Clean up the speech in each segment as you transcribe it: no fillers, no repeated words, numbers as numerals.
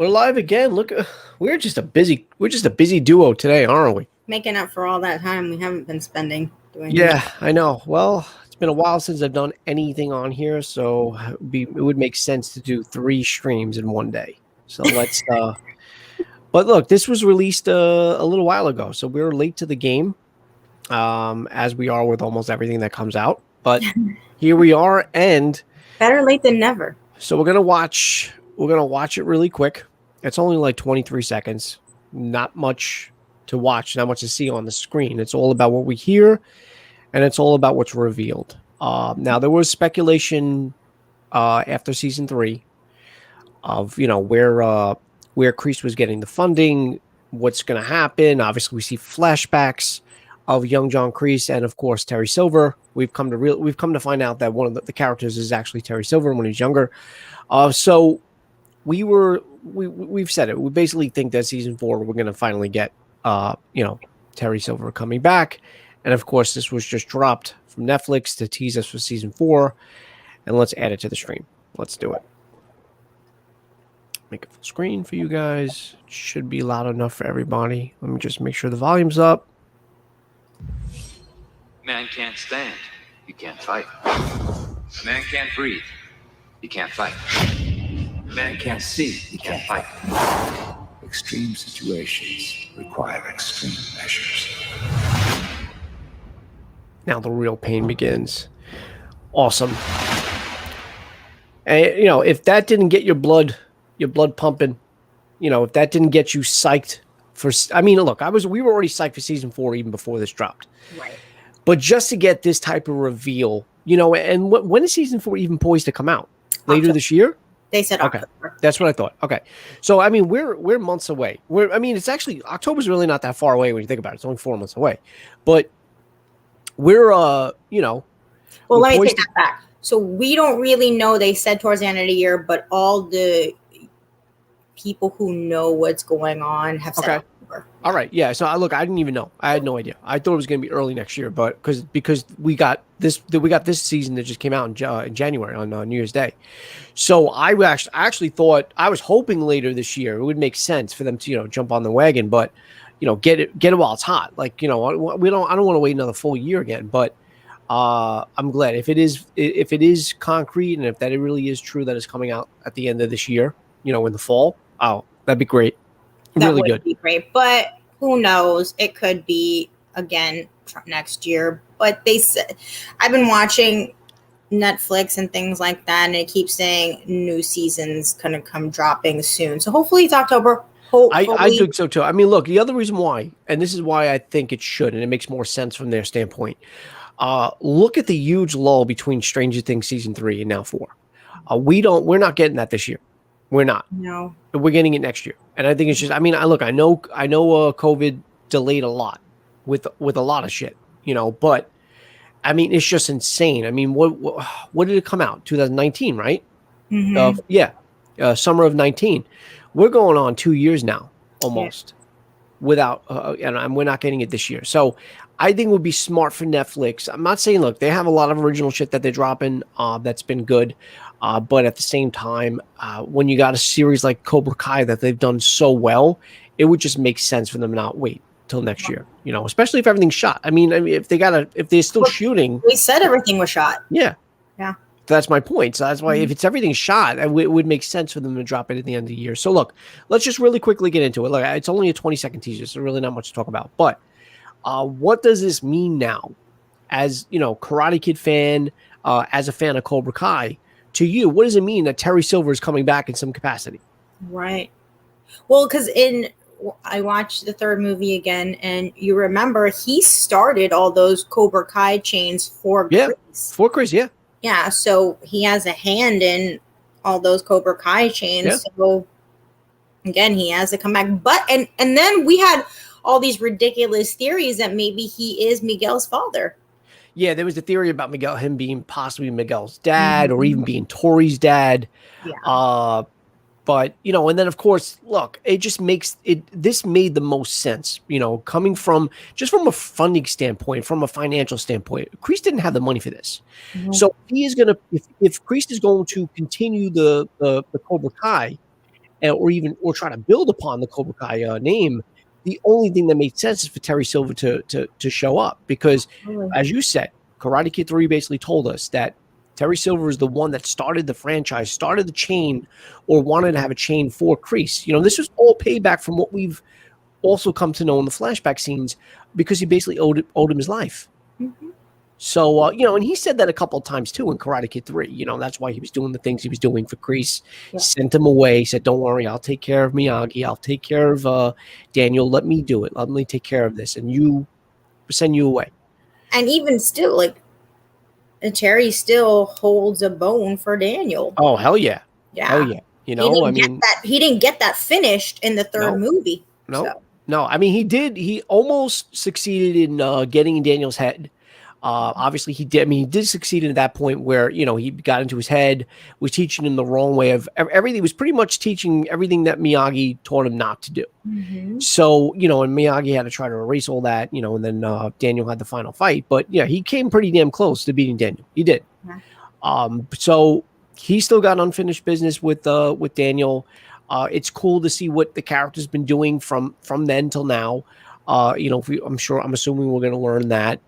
We're live again. Look, we're just a busy duo today, aren't we? Making up for all that time we haven't been spending doing these. Yeah, I know. Well, it's been a while since I've done anything on here, so it would make sense to do 3 streams in one day. So let's. But look, this was released a little while ago, so we're late to the game, as we are with almost everything that comes out. But here we are, and Better late than never. so we're gonna watch. We're gonna watch it really quick. It's only like 23 seconds. Not much to watch, not much to see on the screen. It's all about what we hear, and it's all about what's revealed. Now, there was speculation after season 3 of where Kreese was getting the funding, what's going to happen. Obviously, we see flashbacks of young John Kreese and, of course, Terry Silver. We've come to find out that one of the characters is actually Terry Silver when he's younger. So we've said it. We basically think that season 4 we're going to finally get Terry Silver coming back, and of course this was just dropped from Netflix to tease us for season 4. And let's add it to the stream. Let's do it. Make it full screen for you guys. It should be loud enough for everybody. Let me just make sure the volume's up. Man can't stand, you can't fight. Man can't breathe, you can't fight. Man can't see, you can't fight. Extreme situations require extreme measures. Now the real pain begins. Awesome. And if that didn't get your blood pumping, if that didn't get you psyched for, look, we were already psyched for season 4 even before this dropped. Right. But just to get this type of reveal, and when is season 4 even poised to come out? Later October. This year? They said Okay. October. That's what I thought. Okay. So, we're months away. It's actually, October's really not that far away when you think about it. It's only 4 months away. But we're, Well, let me take that back. So we don't really know. They said towards the end of the year, but all the people who know what's going on have said October. All right. Yeah. So I didn't even know. I had no idea. I thought it was going to be early next year, but because we got this season that just came out in January on New Year's Day. So I actually thought, I was hoping later this year it would make sense for them to jump on the wagon, but get it while it's hot. Like I don't want to wait another full year again, but I'm glad if it is concrete and if that it really is true that it's coming out at the end of this year, in the fall. Oh, that'd be great. That really would good. be great, but who knows? It could be again next year. But they said, I've been watching Netflix and things like that, and it keeps saying new seasons gonna come dropping soon. So hopefully it's October. I think so too. Look, the other reason why, and this is why I think it should, and it makes more sense from their standpoint. Look at the huge lull between Stranger Things season 3 and now 4. We're not getting that this year. We're not. No. We're getting it next year. And I think it's just, I know COVID delayed a lot with a lot of shit, but it's just insane. What did it come out? 2019, right? Mm-hmm. Summer of 19. We're going on 2 years now, almost, without, and we're not getting it this year. So I think it would be smart for Netflix. I'm not saying, look, they have a lot of original shit that they're dropping that's been good. But at the same time, when you got a series like Cobra Kai that they've done so well, it would just make sense for them to not wait till next year, especially if everything's shot. If they're still shooting. We said everything was shot. Yeah. Yeah. That's my point. So that's why if it's everything shot, it would make sense for them to drop it at the end of the year. So look, let's just really quickly get into it. Look, it's only a 20-second teaser, so really not much to talk about. But what does this mean now? As, Karate Kid fan, as a fan of Cobra Kai, to you, what does it mean that Terry Silver is coming back in some capacity? Right. Well, because I watched the third movie again, and you remember he started all those Cobra Kai chains for Kreese. For Kreese, yeah. Yeah, so he has a hand in all those Cobra Kai chains. Yeah. So again, he has to come back. But and then we had all these ridiculous theories that maybe he is Miguel's father. Yeah, there was the theory about him being possibly Miguel's dad, or even being Tori's dad. Yeah. But, and then of course, look, it just makes it, this made the most sense, coming from a funding standpoint, from a financial standpoint. Kreese didn't have the money for this. Mm-hmm. So he is going to, if Kreese is going to continue the Cobra Kai, or try to build upon the Cobra Kai name, the only thing that made sense is for Terry Silver to show up because, as you said, Karate Kid 3 basically told us that Terry Silver is the one that started the franchise, started the chain, or wanted to have a chain for Kreese. This was all payback from what we've also come to know in the flashback scenes because he basically owed him his life. Mm-hmm. So, and he said that a couple of times too in Karate Kid 3. That's why he was doing the things he was doing for Kreese. Yeah. Sent him away, said, don't worry, I'll take care of Miyagi. I'll take care of Daniel. Let me do it. Let me take care of this. And you send you away. And even still, like, Terry still holds a bone for Daniel. Oh, hell yeah. Yeah. Hell yeah. He didn't get that finished in the third movie. No. So. No, I mean, he did. He almost succeeded in getting in Daniel's head. Obviously, he did. I mean, he did succeed at that point where, he got into his head, was teaching him the wrong way of everything. He was pretty much teaching everything that Miyagi taught him not to do. Mm-hmm. So, and Miyagi had to try to erase all that, and then Daniel had the final fight. But yeah, he came pretty damn close to beating Daniel. He did. Yeah. So he still got unfinished business with Daniel. It's cool to see what the character's been doing from then till now. I'm assuming we're going to learn that.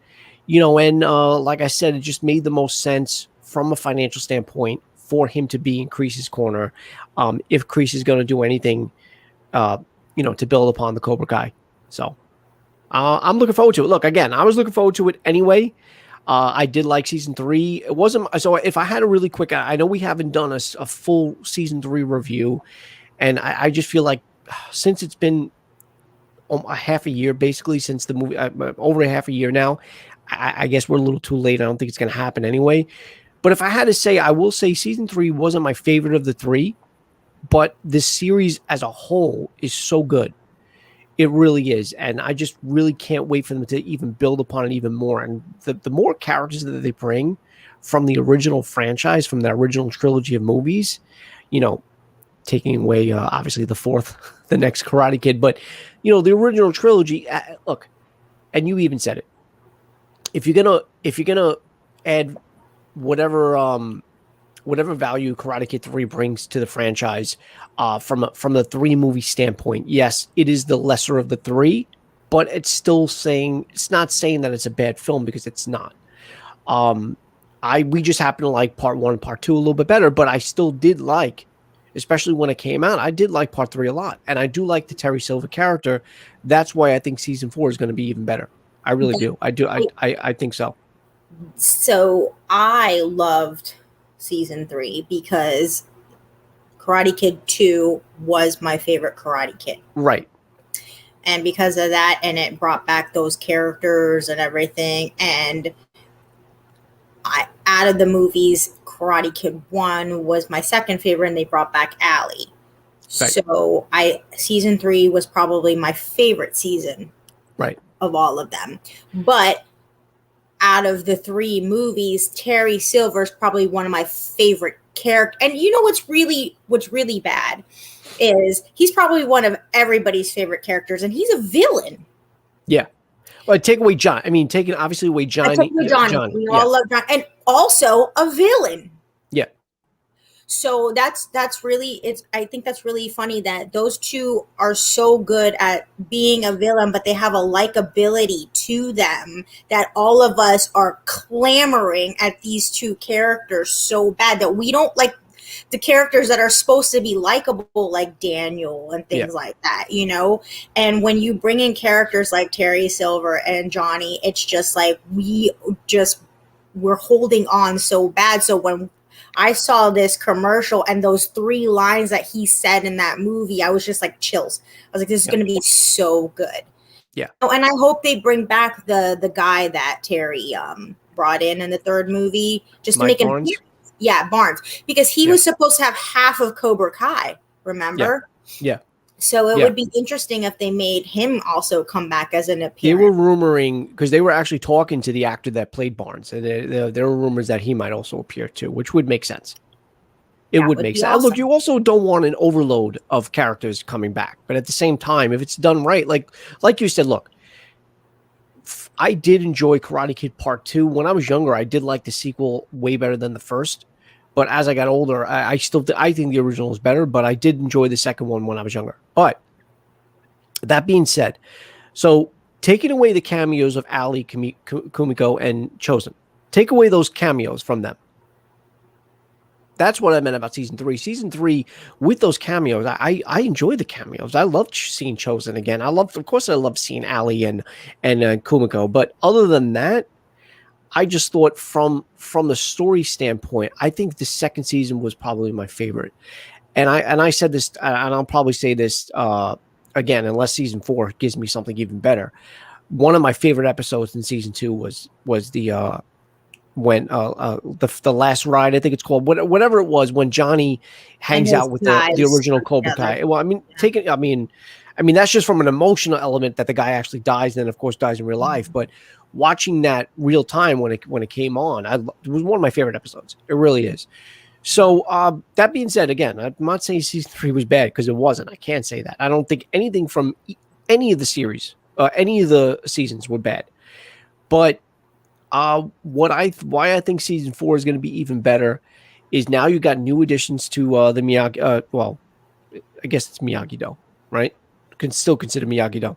And like I said, it just made the most sense from a financial standpoint for him to be in Kreese's corner. If Kreese is going to do anything, to build upon the Cobra Kai. So I'm looking forward to it. Look, again, I was looking forward to it anyway. I did like season 3. It wasn't so. If I had a really quick, I know we haven't done a full season 3 review, and I just feel like since it's been a half a year, basically since the movie, over a half a year now. I guess we're a little too late. I don't think it's going to happen anyway. But if I had to say, I will say season 3 wasn't my favorite of the 3, but this series as a whole is so good. It really is. And I just really can't wait for them to even build upon it even more. And the more characters that they bring from the original franchise, from the original trilogy of movies, taking away, obviously, the fourth, the next Karate Kid. But, the original trilogy, look, and you even said it. If you're gonna add whatever value Karate Kid 3 brings to the franchise, from the 3 movie standpoint, yes, it is the lesser of the 3, but it's not saying that it's a bad film because it's not. We just happen to like part 1 and part 2 a little bit better, but I still did like, especially when it came out, I did like part 3 a lot, and I do like the Terry Silver character. That's why I think season 4 is going to be even better. I really do. I do. I think so. So I loved season 3 because Karate Kid 2 was my favorite Karate Kid. Right. And because of that, and it brought back those characters and everything. And out of the movies, Karate Kid 1 was my second favorite, and they brought back Allie. Right. So season 3 was probably my favorite season. Right. Of all of them. But out of the 3 movies, Terry Silver is probably one of my favorite characters. And you know what's really bad is he's probably one of everybody's favorite characters, and he's a villain. Yeah. Well, take away John. I mean, obviously away Johnny. Johnny. We all love John, and also a villain. Yeah. So that's really, I think that's really funny that those two are so good at being a villain, but they have a likability to them that all of us are clamoring at these two characters so bad that we don't like the characters that are supposed to be likable, like Daniel and things like that, And when you bring in characters like Terry Silver and Johnny, it's just like we're holding on so bad. So when I saw this commercial and those 3 lines that he said in that movie, I was just like chills. I was like, this is going to be so good. Yeah. Oh, and I hope they bring back the guy that Terry brought in the 3rd movie just to Mike make Barnes? Barnes, because he was supposed to have half of Cobra Kai, remember? Yeah. So it would be interesting if they made him also come back as an appearance. They were rumoring, because they were actually talking to the actor that played Barnes, and there were rumors that he might also appear too, which would make sense. It would make sense. Awesome. Look, you also don't want an overload of characters coming back, but at the same time, if it's done right, like you said, look, I did enjoy Karate Kid Part 2. When I was younger, I did like the sequel way better than the first. But as I got older, I still I think the original is better. But I did enjoy the second one when I was younger. But that being said, so taking away the cameos of Ali, Kumiko, and Chosen, take away those cameos from them. That's what I meant about season 3. Season 3, with those cameos, I enjoy the cameos. I love seeing Chosen again. Of course, I love seeing Ali and Kumiko. But other than that, I just thought from the story standpoint, I think the second season was probably my favorite. And I said this, and I'll probably say this again, unless season 4 gives me something even better. One of my favorite episodes in season 2 was the when the last ride, I think it's called, whatever it was, when Johnny hangs out with the original Cobra Kai. Well, I mean, I mean that's just from an emotional element that the guy actually dies, and then of course dies in real life. But watching that real time when it came on, it was one of my favorite episodes. It really is. So that being said, again, I'm not saying season 3 was bad, because it wasn't. I can't say that. I don't think anything from any of the series, any of the seasons were bad. But why I think season 4 is going to be even better is now you got new additions to the Miyagi. Well, I guess it's Miyagi-Do, right? Can still consider Miyagi-Do.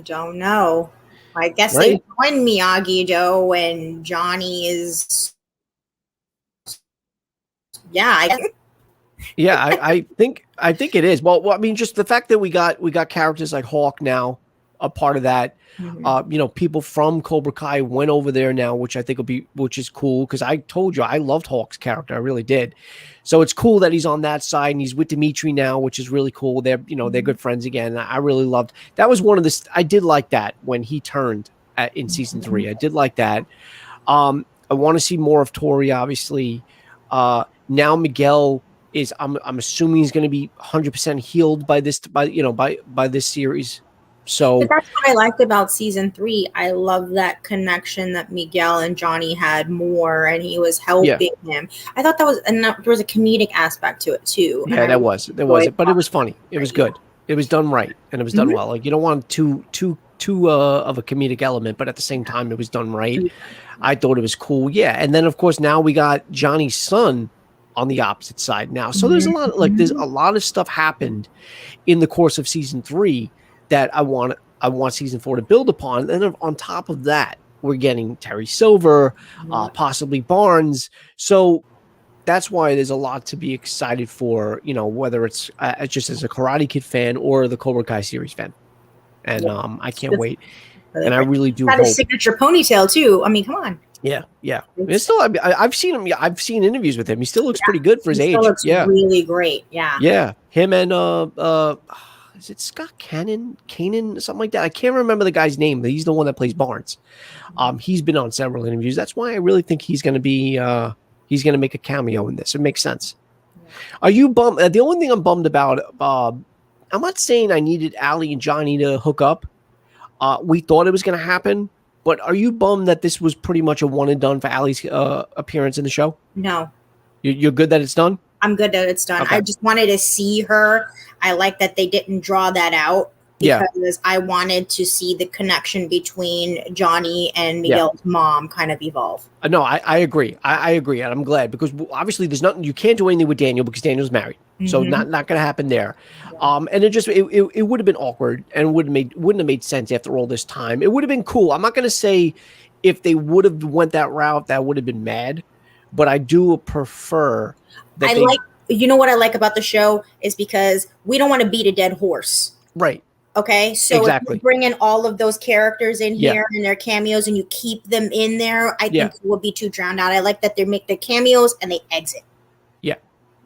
Don't know. I guess Right? they joined Miyagi-Do when Johnny is. Yeah, I guess. Yeah, I think it is. Well, I mean, just the fact that we got characters like Hawk now a part of that. Mm-hmm. People from Cobra Kai went over there now, which I think which is cool, because I told you I loved Hawk's character, I really did. So it's cool that he's on that side and he's with Dimitri now, which is really cool. They're they're good friends again. I really loved that. Was one of the I did like that when he turned in season 3. I did like that. I want to see more of Tori, obviously. Now Miguel is I'm assuming he's going to be 100% healed by this series. So but that's what I liked about season 3. I love that connection that Miguel and Johnny had more, and he was helping him. I thought that was, and there was a comedic aspect to it too. Yeah, there was, but it was funny. It was good. It was done right, and it was done well. Like, you don't want too of a comedic element, but at the same time, it was done right. I thought it was cool. Yeah, and then of course now we got Johnny's son on the opposite side now. So there's a lot of stuff happened in the course of season 3 that I want season 4 to build upon. And then on top of that, we're getting Terry Silver, possibly Barnes. So that's why there's a lot to be excited for, whether it's just as a Karate Kid fan or the Cobra Kai series fan. And I can't wait. And I really do hope. Got his signature ponytail too. I mean, come on. Yeah. It's still, I've seen him. I've seen interviews with him. He still looks pretty good for his age. Still looks really great. Yeah. Yeah. Him and is it Scott Kanan, something like that? I can't remember the guy's name, but he's the one that plays Barnes. He's been on several interviews. That's why I really think he's going to be he's going to make a cameo in this. It makes sense. Yeah. Are you bummed? The only thing I'm bummed about, I'm not saying I needed Ali and Johnny to hook up. We thought it was going to happen, but are you bummed that this was pretty much a one and done for Ali's appearance in the show? No. You're good that it's done? I'm good that it's done. Okay. I just wanted to see her. I like that they didn't draw that out, because I wanted to see the connection between Johnny and Miguel's mom kind of evolve. No, I agree. I agree. And I'm glad, because obviously there's nothing, you can't do anything with Daniel because Daniel's married. So not going to happen there. Yeah. And it would have been awkward, and wouldn't have made sense after all this time. It would have been cool. I'm not going to say if they would have went that route, that would have been mad, but I do prefer that what I like about the show is because we don't want to beat a dead horse. Right. Okay. So exactly. If you bring in all of those characters in here and their cameos and you keep them in there, I think it will be too drowned out. I like that they make the cameos and they exit. Yeah.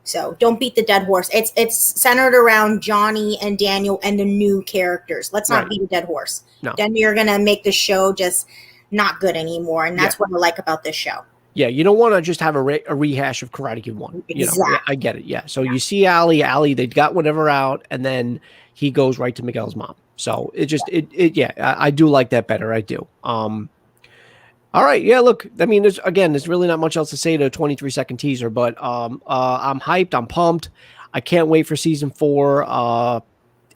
So don't beat the dead horse. It's centered around Johnny and Daniel and the new characters. Let's not beat a dead horse. No. Then you're going to make the show just not good anymore. And that's what I like about this show. Yeah, you don't want to just have a rehash of Karate Kid 1. Exactly. I get it. Yeah. So you see Ali, they got whatever out, and then he goes right to Miguel's mom. So it just, I do like that better. I do. All right. Yeah, look, I mean, there's really not much else to say to a 23-second teaser, but I'm hyped. I'm pumped. I can't wait for season 4.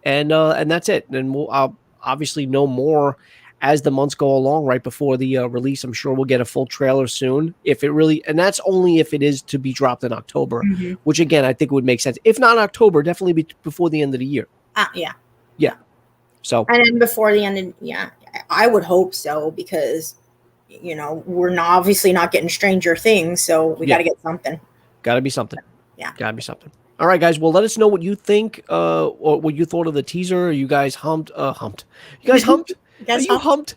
And that's it. And I'll obviously know more as the months go along, right before the release, I'm sure we'll get a full trailer soon. If it really, and that's only if it is to be dropped in October, which again, I think would make sense. If not October, definitely before the end of the year. Yeah. Yeah. So, and then before the end of, I would hope so, because, we're obviously not getting Stranger Things. So we got to get something. Got to be something. Yeah. Got to be something. All right, guys. Well, let us know what you think, or what you thought of the teaser. Are you guys humped? You guys humped? Are you humped?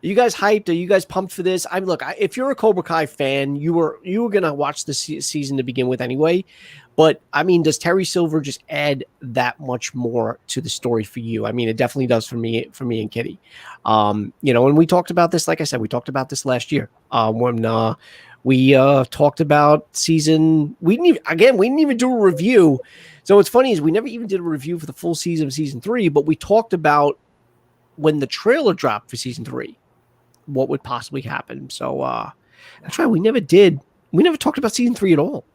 Are you guys hyped? Are you guys pumped for this? Look, if you're a Cobra Kai fan, you were gonna watch the season to begin with anyway. But does Terry Silver just add that much more to the story for you? It definitely does for me and Kitty. And we talked about this. Like I said, we talked about this last year when we talked about season. We didn't even do a review. So what's funny is we never even did a review for the full season of season 3, but we talked about when the trailer dropped for season 3, what would possibly happen. So that's right. We never talked about season 3 at all.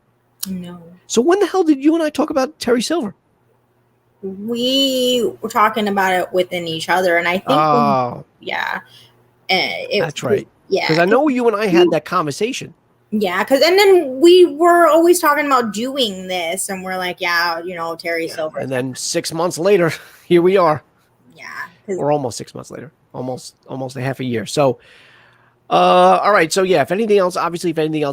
No. So when the hell did you and I talk about Terry Silver? We were talking about it within each other, and I think, that's right. Yeah, because I know you and I had that conversation. Yeah, and then we were always talking about doing this, and we're like, Terry Silver. And then 6 months later, here we are. Yeah, or almost 6 months later, almost a half a year. So, all right. So yeah, if anything else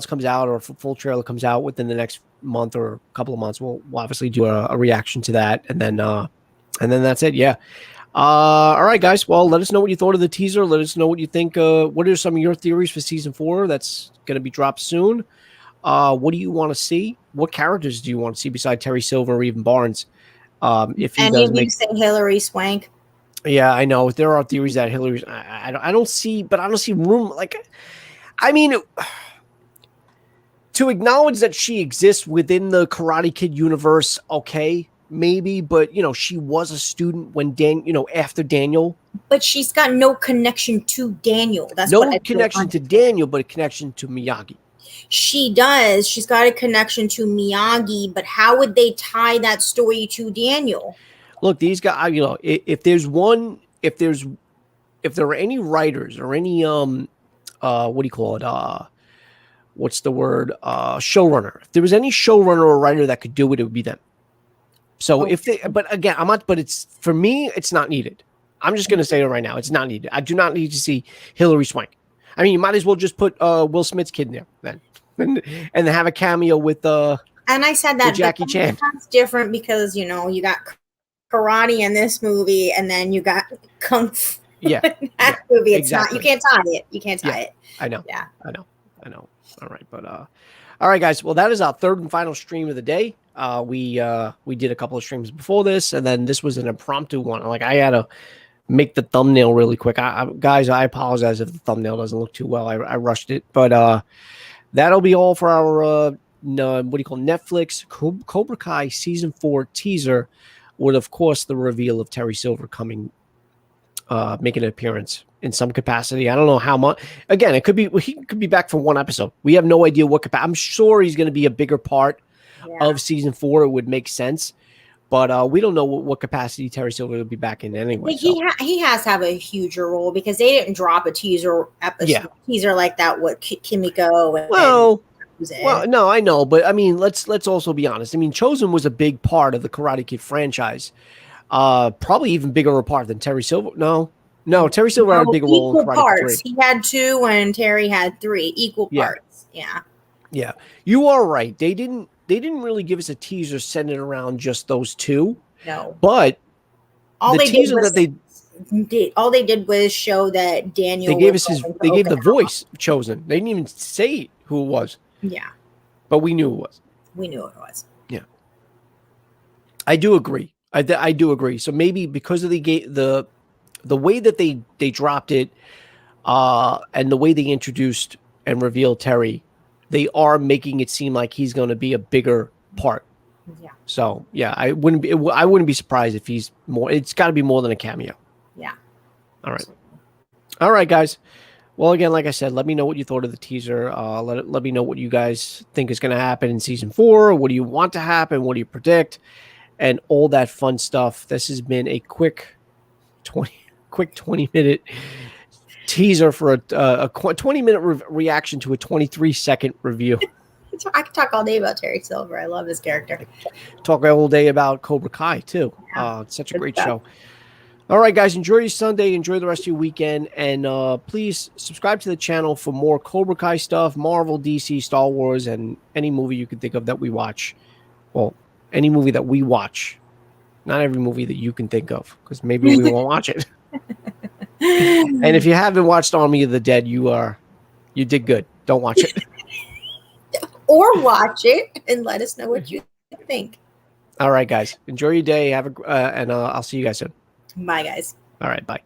comes out, or if a full trailer comes out within the next month or a couple of months, we'll obviously do a reaction to that, and then that's it. Yeah. All right, guys. Well, let us know what you thought of the teaser. Let us know what you think. What are some of your theories for season 4? That's going to be dropped soon. What do you want to see? What characters do you want to see besides Terry Silver or even Barnes? If he any does of you say Hillary Swank? Yeah, I know there are theories that Hillary. I don't see room. To acknowledge that she exists within the Karate Kid universe, okay, maybe, but she was a student when after Daniel. But she's got no connection to Daniel. That's no connection to Daniel, but a connection to Miyagi. She does. She's got a connection to Miyagi, but how would they tie that story to Daniel? Look, these guys, if there are any writers or any what do you call it? What's the word? Showrunner. If there was any showrunner or writer that could do it, it would be them. So but it's, for me, it's not needed. I'm just going to say it right now. It's not needed. I do not need to see Hillary Swank. You might as well just put Will Smith's kid in there then, and have a cameo with and I said that Jackie Chan. That's different because you got karate in this movie, and then you got kung fu in that movie. It's exactly. Not. You can't tie it. You can't tie it. I know. Yeah. I know. All right, but all right, guys. Well, that is our third and final stream of the day. We did a couple of streams before this, and then this was an impromptu one. I had to make the thumbnail really quick. Guys, I apologize if the thumbnail doesn't look too well. I rushed it, but that'll be all for our Netflix Cobra Kai season 4 teaser, with of course the reveal of Terry Silver coming, making an appearance in some capacity. I don't know how much. Again, he could be back for one episode. We have no idea what capacity. I'm sure he's going to be a bigger part of season 4. It would make sense. But we don't know what capacity Terry Silver will be back in anyway. He has to have a huger role, because they didn't drop a teaser like that with Kimiko. Well, no, I know, but let's also be honest. Chosen was a big part of the Karate Kid franchise. Probably even bigger a part than Terry Silver. No, Terry Silver had a bigger role in Karate Kid 3. He had 2 and Terry had 3 equal parts. Yeah. You are right. They didn't really give us a teaser centered around just those 2. No. But all the teaser all they did was show that Daniel. They gave the voice of Chosen. They didn't even say who it was. Yeah. But we knew it was. Yeah. I do agree. I do agree. So maybe because of the way that they dropped it, and the way they introduced and revealed Terry, they are making it seem like he's going to be a bigger part. Yeah. So yeah, I wouldn't be surprised if he's more. It's got to be more than a cameo. Yeah. All right, guys. Well, again, like I said, let me know what you thought of the teaser. Let me know what you guys think is going to happen in season 4. What do you want to happen? What do you predict? And all that fun stuff. This has been a quick 20-minute teaser for a 20-minute reaction to a 23-second review. I could talk all day about Terry Silver. I love his character. Talk all day about Cobra Kai too. Yeah, It's such a good great stuff. show. All right, guys, enjoy your Sunday. Enjoy the rest of your weekend. And please subscribe to the channel for more Cobra Kai stuff, Marvel, DC, Star Wars, and any movie you can think of that we watch. Well, any movie that we watch. Not every movie that you can think of, because maybe we won't watch it. And if you haven't watched Army of the Dead, you did good. Don't watch it. Or watch it and let us know what you think. All right, guys. Enjoy your day. And I'll see you guys soon. Bye, guys. All right, bye.